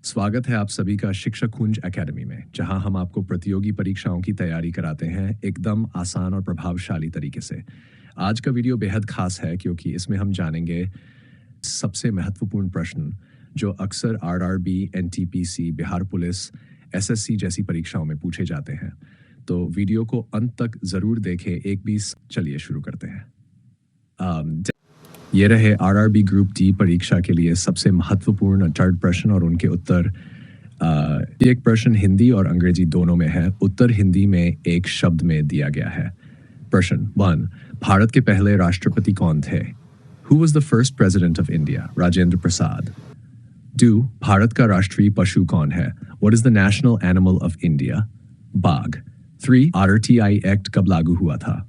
स्वागत है आप सभी का शिक्षक कुंज एकेडमी में, जहां हम आपको प्रतियोगी परीक्षाओं की तैयारी कराते हैं एकदम आसान और प्रभावशाली तरीके से। आज का वीडियो बेहद खास है क्योंकि इसमें हम जानेंगे सबसे महत्वपूर्ण प्रश्न जो अक्सर RRB, NTPC, Bihar police, SSC जैसी परीक्षाओं में पूछे जाते हैं। तो वीडियो को अंत तक जरूर देखें। चलिए शुरू करते हैं। ये रहे आरआरबी ग्रुप डी परीक्षा के लिए सबसे महत्वपूर्ण 3rd प्रश्न और उनके उत्तर। एक प्रश्न हिंदी और अंग्रेजी दोनों में है। उत्तर हिंदी में एक शब्द में दिया गया है। प्रश्न 1, भारत के पहले राष्ट्रपति कौन थे? Who was the first president of India? Rajendra Prasad. 2, Bharat का राष्ट्रीय पशु कौन है? What is the national animal of India? बाघ। 3, RTI Act कब लागू हुआ था?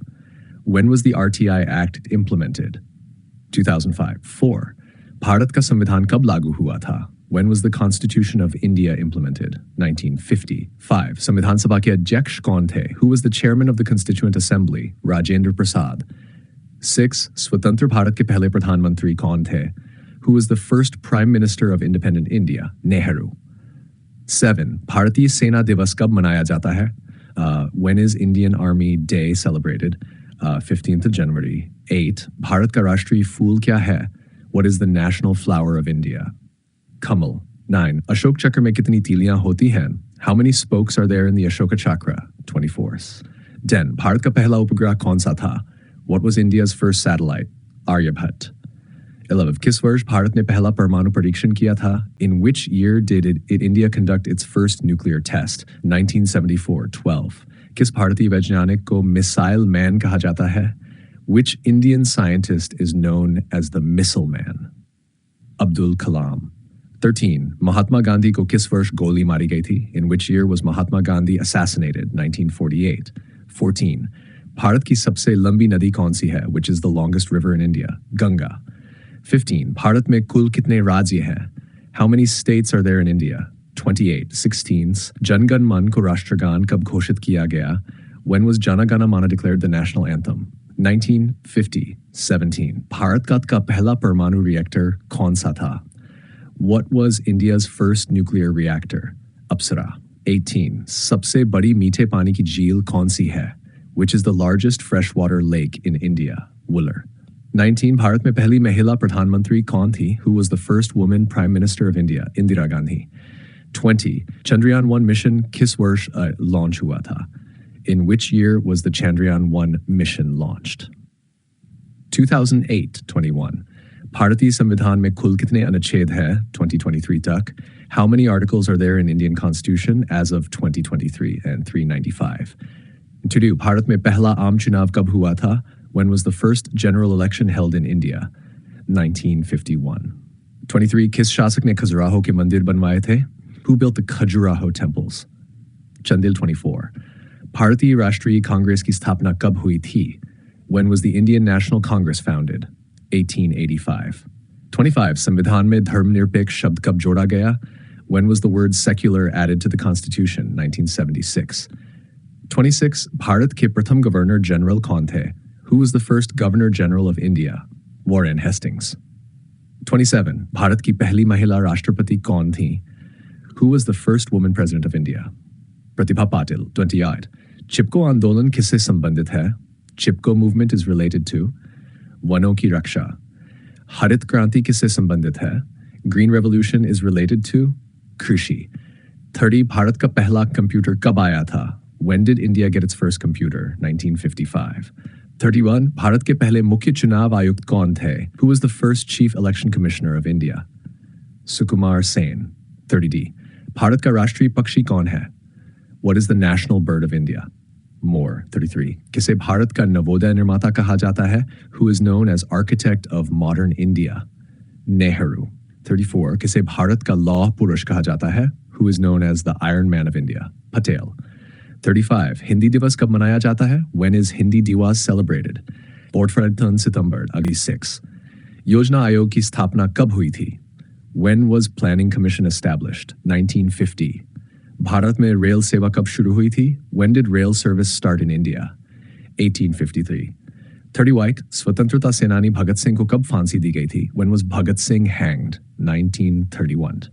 When was the RTI Act implemented? 2005. 4. Bharat का संविधान कब लागू हुआ था? When was the Constitution of India implemented? 1950. 5. संविधान सभा के अध्यक्ष कौन थे? Who was the chairman of the Constituent Assembly? Rajendra Prasad. 6. स्वतंत्र भारत के पहले प्रधानमंत्री कौन थे? Who was the first Prime Minister of Independent India? Nehru. 7. भारतीय सेना दिवस कब मनाया जाता है? When is Indian Army Day celebrated? 15th of January. 8. Bharat का राष्ट्रीय फूल क्या है? What is the national flower of India? कमल। 9. अशोक चक्र में कितनी तीलियां होती हैं? How many spokes are there in the Ashoka Chakra? 24. 10. Bharat का पहला उपग्रह कौन सा था? What was India's first satellite? Aryabhata. 11. किस वर्ष भारत ने पहला परमाणु परीक्षण किया था? In which year did India conduct its first nuclear test? 1974. 12. किस भारतीय वैज्ञानिक को मिसाइल मैन कहा जाता है? Which Indian scientist is known as the Missile Man? Abdul Kalam. 13. Mahatma Gandhi को किस वर्ष गोली मारी गई थी? In which year was Mahatma Gandhi assassinated? 1948. 14. Bharat की सबसे लंबी नदी कौन सी है? Which is the longest river in India? Ganga. 15. Bharat में कुल कितने राज्य हैं? How many states are there in India? 28. 16. जनगण मन को राष्ट्रगान कब घोषित किया गया? When was Jana Gana Mana declared the national anthem? 1950. 17. Bharat का पहला परमाणु रिएक्टर कौन सा था? What was India's first nuclear reactor? अप्सरा। 18. सबसे बड़ी मीठे पानी की झील कौन सी है? Which is the largest freshwater lake in India? Wooler। 19. Bharat में पहली महिला प्रधानमंत्री कौन थी? Who was the first woman prime minister of India? Indira Gandhi. 20. Chandrayaan-1 mission किस वर्ष लॉन्च हुआ था? In which year was the Chandrayaan-1 mission launched? 2008. 21. भारतीय संविधान में कुल कितने अनुच्छेद हैं 2023 तक? How many articles are there in Indian Constitution as of 2023 and 395? 22. Bharat में पहला आम चुनाव कब हुआ था? When was the first general election held in India? 1951. 23. किस शासक ने खजुराहो के मंदिर बनवाए थे? Who built the Khajuraho temples? Chandil. 24. भारतीय राष्ट्रीय कांग्रेस की स्थापना कब हुई थी? When was the Indian National Congress founded? 1885. 25. संविधान में धर्मनिरपेक्ष शब्द कब जोड़ा गया? When was the word secular added to the Constitution? 1976. 26. Bharat के प्रथम गवर्नर जनरल कौन थे? Who was the first Governor General of India? Warren Hastings। 27. Bharat की पहली महिला राष्ट्रपति कौन थी? Who was the first woman president of India? Pratibha Patil. 28. चिपको आंदोलन किससे संबंधित है? Chipko movement is related to वनों की रक्षा। हरित क्रांति किससे संबंधित है? Green revolution is related to कृषि। 30. भारत का पहला कंप्यूटर कब आया था? When did India get its first computer? 1955. 31. Bharat के पहले मुख्य चुनाव आयुक्त कौन थे? Who was the first chief election commissioner of India? Sukumar Sen. 30D. Bharat का राष्ट्रीय पक्षी कौन है? What is the national bird of India? Moor। 33. किसे भारत का नवोदय निर्माता कहा जाता है? Who is known as architect of modern India? Nehru. 34. किसे भारत का लौह पुरुष कहा जाता है? Who is known as the Iron Man of India? Patel. 35. Hindi दिवस कब मनाया जाता है? When is हिंदी दिवस celebrated? Bortfredton सितंबर। 6. योजना आयोग की स्थापना कब हुई थी? When was Planning Commission established? 1950. Bharat में रेल सेवा कब शुरू हुई थी? When did rail service start in India? 1853. 30 White. स्वतंत्रता सेनानी भगत सिंह को कब फांसी दी गई थी? When was Bhagat Singh hanged? 1931.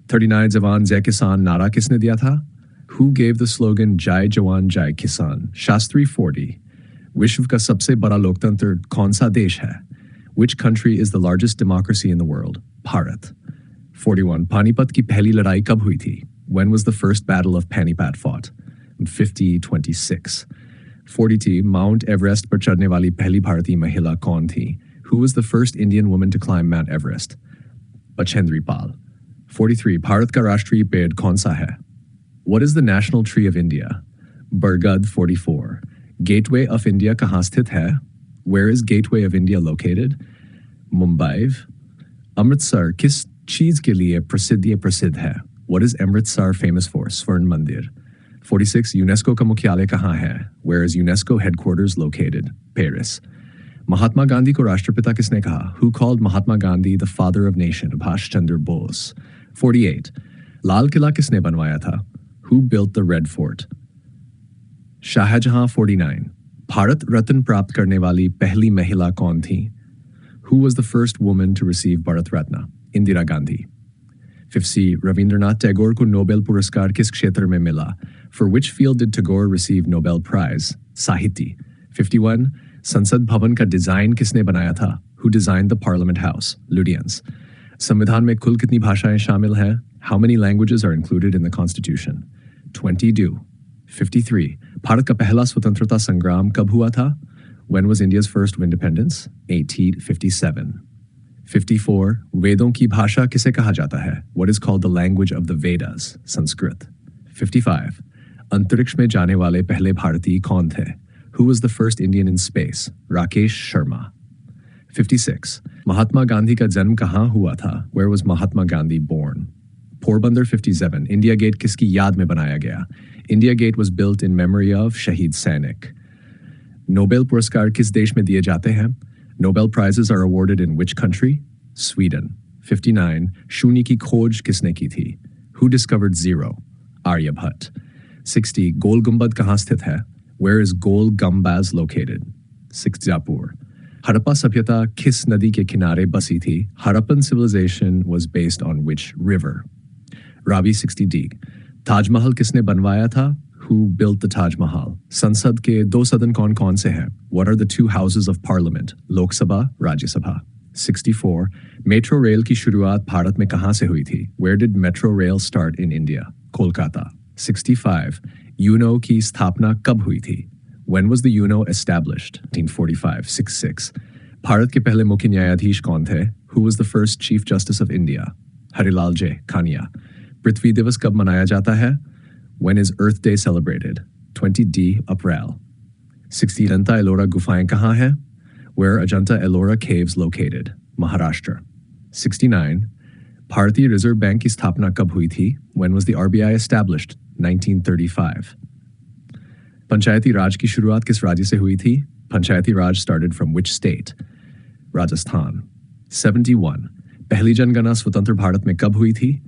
39 जवान जय किसान नारा किसने दिया था? Who gave the slogan जय जवान जय किसान? शास्त्री 40. विश्व का सबसे बड़ा लोकतंत्र कौन सा देश है? Which country is the largest democracy in the world? Bharat. 41. Panipat की पहली लड़ाई कब हुई थी? When was the first battle of Panipat fought? 50-26. 42. Mount Everest पर चढ़ने वाली पहली भारतीय महिला कौन थी? Who was the first Indian woman to climb Mount Everest? Bachendri Pal. 43. Bharat का राष्ट्रीय पेड़ कौन सा है? What is the national tree of India? Bargad. 44. Gateway of India कहाँ स्थित है? Where is Gateway of India located? Mumbai. Amritsar किस चीज के लिए प्रसिद्ध है? What is Amritsar famous for? Swern Mandir. 46. UNESCO का मुख्यालय कहाँ है? Where is UNESCO headquarters located? Paris. Mahatma Gandhi को राष्ट्रपिता किसने कहा? Who called Mahatma Gandhi the father of nation? Subhash Chandra Bose. 48. Lal Qila किसने बनवाया था? Who built the Red Fort? Shahjahan. 49. Bharat Ratna प्राप्त करने वाली पहली महिला कौन थी? Who was the first woman to receive Bharat Ratna? Indira Gandhi. 50. Rabindranath Tagore को नोबेल पुरस्कार किस क्षेत्र में मिला? For which field did Tagore receive Nobel Prize? साहित्य. 51. संसद भवन का डिजाइन किसने बनाया था? Who designed the Parliament House? Lutyens. संविधान में कुल कितनी भाषाएं शामिल हैं? How many languages are included in the Constitution? 22. 53. Bharat का पहला स्वतंत्रता संग्राम कब हुआ था? When was India's first independence? 1857. 54. वेदों की भाषा किसे कहा जाता है? What is called the language of the Vedas? Sanskrit. 55. अंतरिक्ष में जाने वाले पहले भारतीय कौन थे? Who was the first Indian in space? Rakesh Sharma. 56. Mahatma Gandhi का जन्म कहाँ हुआ था? Where was Mahatma Gandhi born? Porbandar. 57. India Gate किसकी याद में बनाया गया? India Gate was built in memory of Shahid Sainik. Nobel पुरस्कार किस देश में दिए जाते हैं? Nobel prizes are awarded in which country? Sweden. 59. शून्य की खोज किसने की थी? Who discovered zero? Aryabhat. 60. गोल गुंबद कहाँ स्थित है? Where is Gol Gumbaz located? Jaipur. Harappa सभ्यता किस नदी के किनारे बसी थी? Harappan civilization was based on which river? Ravi. 60D. Taj Mahal किसने बनवाया था? Who built the Taj Mahal? संसद के दो सदन कौन कौन से हैं? What are the two houses of parliament? लोक सभा, राज्य सभा. 64. मेट्रो रेल की शुरुआत भारत में कहाँ से हुई थी? Where did metro rail start in India? Kolkata. 65. UNO की स्थापना कब हुई थी? When was the UNO established? 1945. 66. Bharat के पहले मुख्य न्यायाधीश कौन थे? Who was the first Chief Justice of India? Harilal जे कानिया. पृथ्वी दिवस कब मनाया जाता है? When is Earth Day celebrated? 20D April. 60. Ajanta Ellora गुफाएं कहाँ हैं? Where are Ajanta Ellora caves located? Maharashtra. 69. भारतीय रिजर्व बैंक की स्थापना कब हुई थी? When was the RBI established? 1935. पंचायती राज की शुरुआत किस राज्य से हुई थी? पंचायती राज started from which state? Rajasthan. 71. पहली जनगणना स्वतंत्र भारत में कब हुई थी?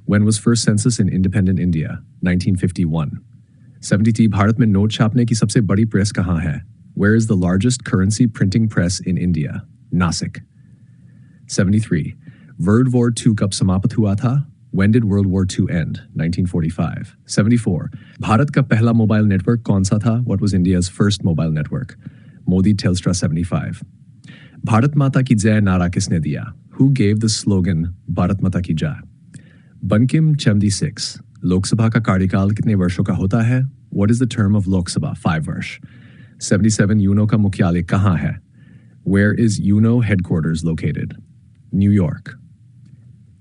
When was first census in independent India? 1951. 70. Bharat में नोट छापने की सबसे बड़ी प्रेस कहाँ है? Where is the largest currency printing press in India? Nashik. 73. World War II कब समाप्त हुआ था? When did World War II end? 1945. 74. Bharat का पहला मोबाइल नेटवर्क कौन सा था? What was India's first mobile network? Modi Telstra. 75. Bharat माता की जय नारा किसने दिया? Who gave the slogan Bharat माता की जय? बंकिम चंदी 6. लोकसभा का कार्यकाल कितने वर्षों का होता है? What is the term of Lok Sabha? 5 वर्ष. 77. यूनो का मुख्यालय कहाँ है? Where is UNO headquarters located? New York.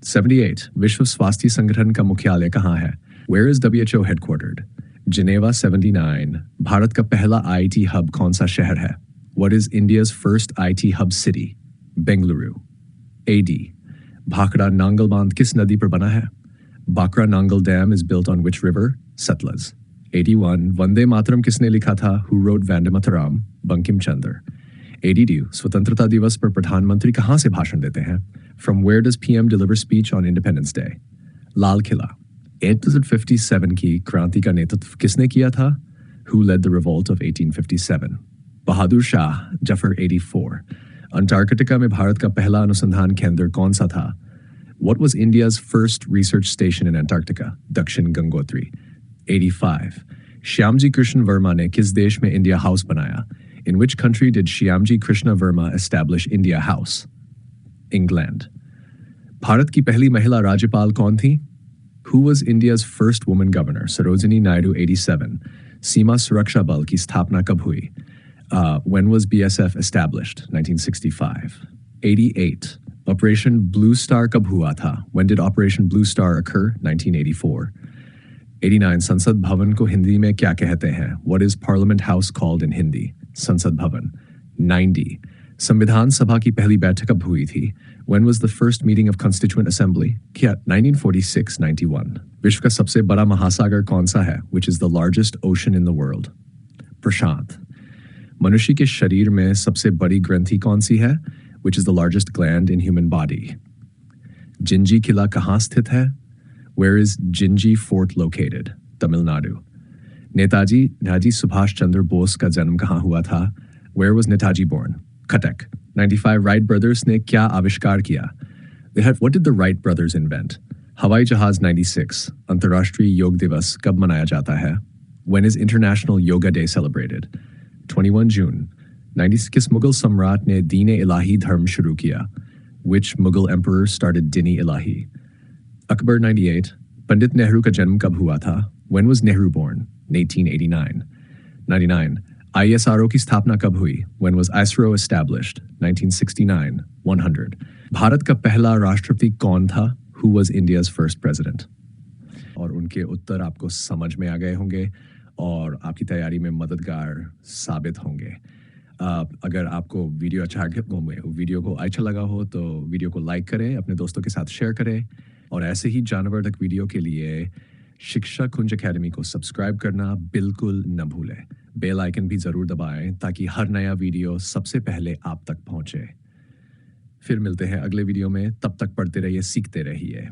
78. विश्व स्वास्थ्य संगठन का मुख्यालय कहाँ है? Where is WHO headquartered? Geneva. 79. Bharat का पहला IT हब कौन सा शहर है? What is India's first IT hub city? Bengaluru. AD. Bhakra Nangal बांध किस नदी पर बना है? Bakra Nangal Dam is built on which river? Satluj. 81. Vande Mataram किसने लिखा था? Who wrote Vande Mataram? Bankim Chandra. 82. स्वतंत्रता दिवस पर प्रधानमंत्री कहाँ से भाषण देते हैं? From where does PM deliver speech on Independence Day? Lal Qila. 1857 की क्रांति का नेतृत्व किसने किया था? Who led the revolt of 1857? Bahadur Shah. Jafar. 84. Antarctica में भारत का पहला अनुसंधान केंद्र कौन सा था? What was India's first research station in Antarctica? Dakshin Gangotri. 85. Shyamji Krishna Verma ने किस देश में India House बनाया? In which country did Shyamji Krishna Verma establish India House? England. Bharat की पहली महिला राज्यपाल कौन थी? Who was India's first woman governor? Sarojini Naidu. 87. सीमा सुरक्षा बल की स्थापना कब हुई? When was BSF established? 1965. 88. Operation Blue Star कब हुआ था? When did Operation Blue Star occur? 1984. 89. संसद भवन को हिंदी में क्या कहते हैं? What is Parliament House called in Hindi? संसद भवन. 90. संविधान सभा की पहली बैठक कब हुई थी? When was the first meeting of Constituent Assembly? क्या 1946-91. विश्व का सबसे बड़ा महासागर कौन सा है? Which is the largest ocean in the world? प्रशांत. मनुष्य के शरीर में सबसे बड़ी ग्रंथि कौन सी है? Which is the largest gland in human body? Gingee किला कहाँ स्थित है? Where is Jinji Fort located? Tamil Nadu. Netaji Subhash Chandra Bose का जन्म कहाँ हुआ था? Where was Netaji born? Cuttack. 95. Wright brothers ने क्या आविष्कार किया? What did the Wright brothers invent? हवाई जहाज. 96. अंतर्राष्ट्रीय योग दिवस कब मनाया जाता है? When is International Yoga Day celebrated? 21 June. 90. किस मुगल सम्राट ने दीन इलाही धर्म शुरू किया? Which Mughal emperor started Din Ilahi? Akbar. 98. Pandit Nehru का जन्म कब हुआ था? When was Nehru born? 1889. 99. ISRO की स्थापना कब हुई? When was ISRO established? 1969. 100. Bharat का पहला राष्ट्रपति कौन था? Who was India's first president? और उनके उत्तर आपको समझ में आ गए होंगे और आपकी तैयारी में मददगार साबित होंगे। अगर आपको वीडियो अच्छा लगा हो तो वीडियो को लाइक करें, अपने दोस्तों के साथ शेयर करें और ऐसे ही जानवर्धक वीडियो के लिए शिक्षा कुंज एकेडमी को सब्सक्राइब करना बिल्कुल न भूलें। बेल आइकन भी ज़रूर दबाएं ताकि हर नया वीडियो सबसे पहले आप तक पहुंचे। फिर मिलते हैं अगले वीडियो में, तब तक पढ़ते रहिए, सीखते रहिए।